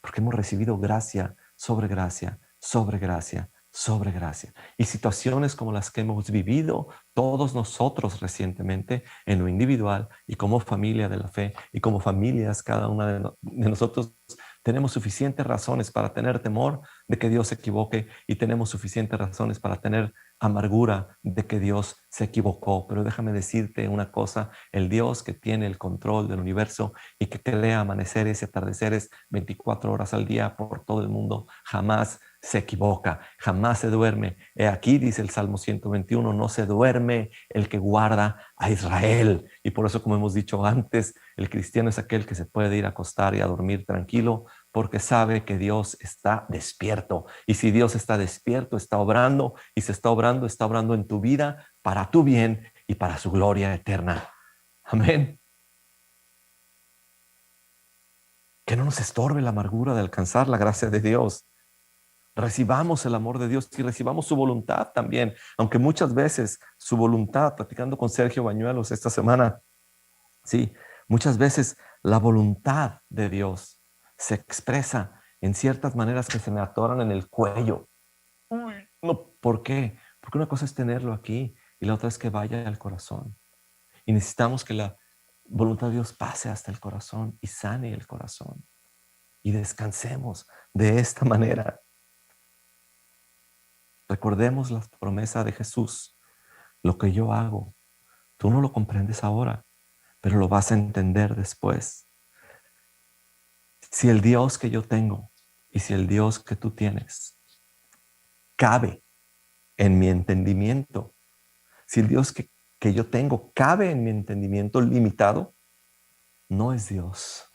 porque hemos recibido gracia sobre gracia, sobre gracia, sobre gracia. Y situaciones como las que hemos vivido todos nosotros recientemente en lo individual y como familia de la fe y como familias, cada una de nosotros tenemos suficientes razones para tener temor de que Dios se equivoque y tenemos suficientes razones para tener amargura de que Dios se equivocó. Pero déjame decirte una cosa, el Dios que tiene el control del universo y que crea amaneceres y atardeceres 24 horas al día por todo el mundo, jamás se equivoca, jamás se duerme. He aquí, dice el Salmo 121, no se duerme el que guarda a Israel. Y por eso, como hemos dicho antes, el cristiano es aquel que se puede ir a acostar y a dormir tranquilo, porque sabe que Dios está despierto. Y si Dios está despierto, está obrando, y se está obrando en tu vida para tu bien y para su gloria eterna. Amén. Que no nos estorbe la amargura de alcanzar la gracia de Dios. Recibamos el amor de Dios y recibamos su voluntad también, aunque muchas veces su voluntad, platicando con Sergio Bañuelos esta semana, sí, muchas veces la voluntad de Dios se expresa en ciertas maneras que se me atoran en el cuello. Uy, no, ¿por qué? Porque una cosa es tenerlo aquí y la otra es que vaya al corazón. Y necesitamos que la voluntad de Dios pase hasta el corazón y sane el corazón. Y descansemos de esta manera. Recordemos la promesa de Jesús. Lo que yo hago, tú no lo comprendes ahora, pero lo vas a entender después. Si el Dios que yo tengo y si el Dios que tú tienes cabe en mi entendimiento, si el Dios que yo tengo cabe en mi entendimiento limitado, no es Dios.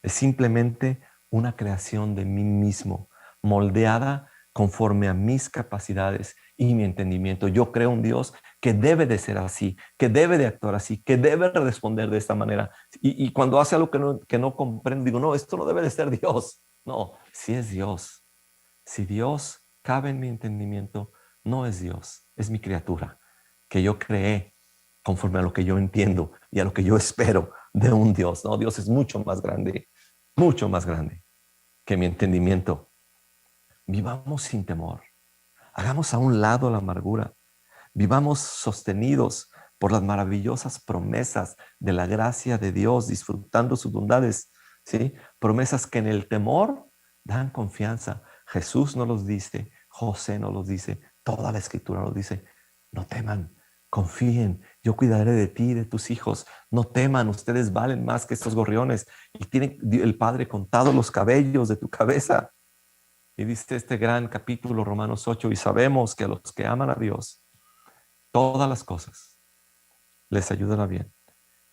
Es simplemente una creación de mí mismo, moldeada conforme a mis capacidades y mi entendimiento. Yo creo un Dios que debe de ser así, que debe de actuar así, que debe responder de esta manera. Y cuando hace algo que no comprendo, digo, no, esto no debe de ser Dios. No, sí es Dios. Si Dios cabe en mi entendimiento, no es Dios, es mi criatura, que yo creé conforme a lo que yo entiendo y a lo que yo espero de un Dios. No, Dios es mucho más grande que mi entendimiento. Vivamos sin temor. Hagamos a un lado la amargura. Vivamos sostenidos por las maravillosas promesas de la gracia de Dios, disfrutando sus bondades, ¿sí? Promesas que en el temor dan confianza. Jesús nos los dice, José nos los dice, toda la Escritura nos dice, no teman, confíen, yo cuidaré de ti y de tus hijos, no teman, ustedes valen más que estos gorriones y tiene el Padre contado los cabellos de tu cabeza. Y dice este gran capítulo, Romanos 8, y sabemos que a los que aman a Dios, todas las cosas les ayudan a bien.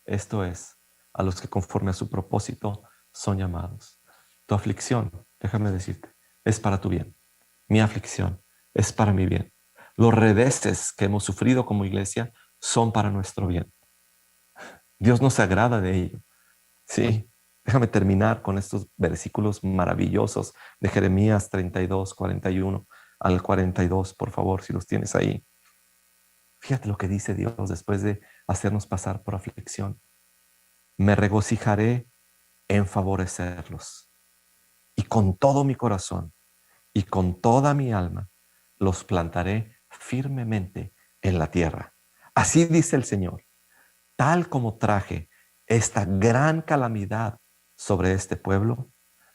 Esto es, a los que conforme a su propósito son llamados. Tu aflicción, déjame decirte, es para tu bien. Mi aflicción es para mi bien. Los reveses que hemos sufrido como iglesia son para nuestro bien. Dios nos agrada de ello. Sí, déjame terminar con estos versículos maravillosos de Jeremías 32, 41 al 42, por favor, si los tienes ahí. Fíjate lo que dice Dios después de hacernos pasar por aflicción. Me regocijaré en favorecerlos y con todo mi corazón y con toda mi alma los plantaré firmemente en la tierra. Así dice el Señor, tal como traje esta gran calamidad sobre este pueblo,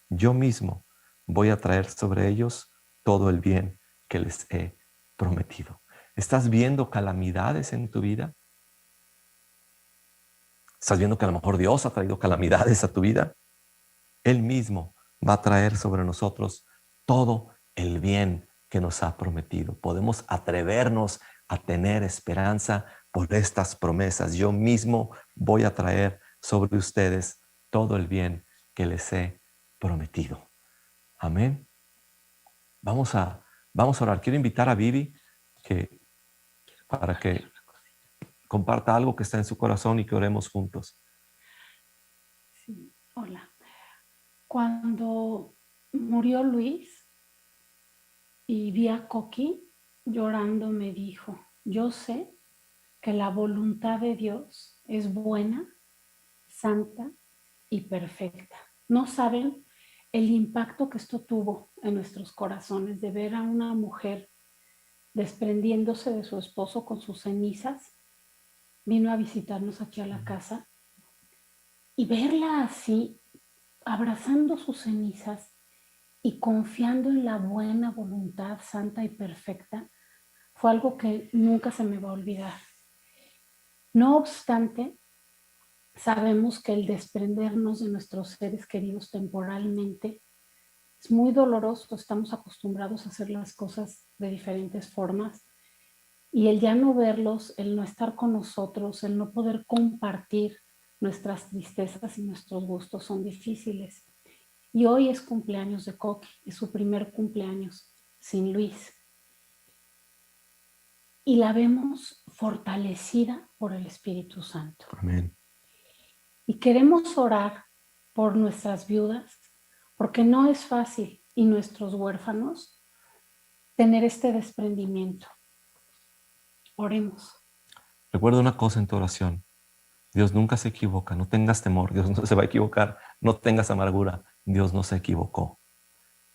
yo mismo voy a traer sobre ellos todo el bien que les he prometido. ¿Estás viendo calamidades en tu vida? ¿Estás viendo que a lo mejor Dios ha traído calamidades a tu vida? Él mismo va a traer sobre nosotros todo el bien que nos ha prometido. Podemos atrevernos a tener esperanza por estas promesas. Yo mismo voy a traer sobre ustedes todo el bien que les he prometido. Amén. Vamos a orar. Quiero invitar a Vivi para que comparta algo que está en su corazón y que oremos juntos. Sí, hola. Cuando murió Luis y vi a Coqui llorando, me dijo, yo sé que la voluntad de Dios es buena, santa y perfecta. No saben el impacto que esto tuvo en nuestros corazones de ver a una mujer desprendiéndose de su esposo con sus cenizas. Vino a visitarnos aquí a la casa y verla así, abrazando sus cenizas y confiando en la buena voluntad santa y perfecta, fue algo que nunca se me va a olvidar. No obstante, sabemos que el desprendernos de nuestros seres queridos temporalmente es muy doloroso, estamos acostumbrados a hacer las cosas de diferentes formas y el ya no verlos, el no estar con nosotros, el no poder compartir nuestras tristezas y nuestros gustos son difíciles. Y hoy es cumpleaños de Coqui, es su primer cumpleaños sin Luis. Y la vemos fortalecida por el Espíritu Santo. Amén. Y queremos orar por nuestras viudas, porque no es fácil, y nuestros huérfanos, tener este desprendimiento. Oremos. Recuerda una cosa en tu oración. Dios nunca se equivoca. No tengas temor. Dios no se va a equivocar. No tengas amargura. Dios no se equivocó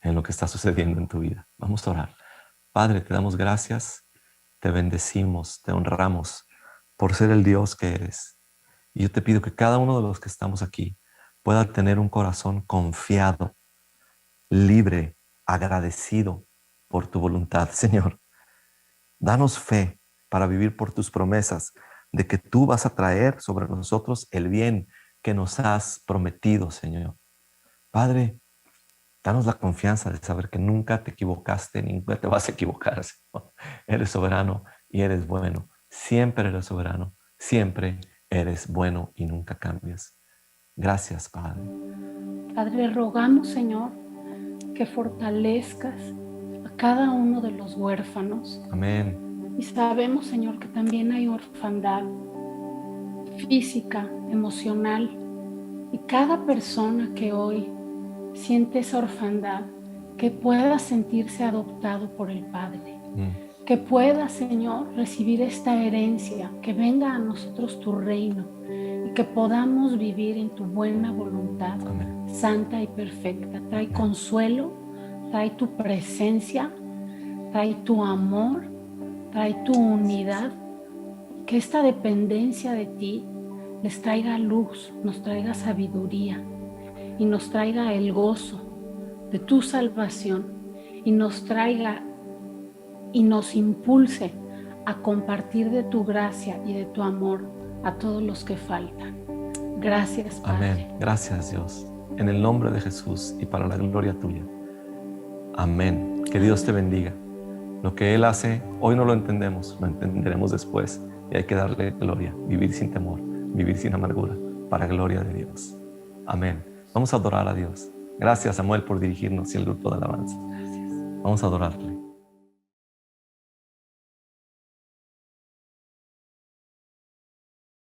en lo que está sucediendo en tu vida. Vamos a orar. Padre, te damos gracias, te bendecimos, te honramos por ser el Dios que eres. Y yo te pido que cada uno de los que estamos aquí pueda tener un corazón confiado, libre, agradecido por tu voluntad, Señor. Danos fe para vivir por tus promesas de que tú vas a traer sobre nosotros el bien que nos has prometido, Señor. Padre, danos la confianza de saber que nunca te equivocaste, ni nunca te vas a equivocar, Señor. Eres soberano y eres bueno. Siempre eres soberano, siempre eres bueno y nunca cambias. Gracias, Padre. Padre, rogamos, Señor, que fortalezcas a cada uno de los huérfanos. Amén. Y sabemos, Señor, que también hay orfandad física, emocional. Y cada persona que hoy siente esa orfandad, que pueda sentirse adoptado por el Padre. Que pueda, Señor, recibir esta herencia, que venga a nosotros tu reino y que podamos vivir en tu buena voluntad. Amén. Santa y perfecta. Trae consuelo, trae tu presencia, trae tu amor, trae tu unidad. Que esta dependencia de ti les traiga luz, nos traiga sabiduría y nos traiga el gozo de tu salvación y nos traiga y nos impulse a compartir de tu gracia y de tu amor a todos los que faltan. Gracias, Padre. Amén. Gracias, Dios. En el nombre de Jesús y para la gloria tuya. Amén. Que Dios te bendiga. Lo que Él hace, hoy no lo entendemos, lo entenderemos después. Y hay que darle gloria, vivir sin temor, vivir sin amargura, para gloria de Dios. Amén. Vamos a adorar a Dios. Gracias, Samuel, por dirigirnos y el grupo de alabanza. Gracias. Vamos a adorarle.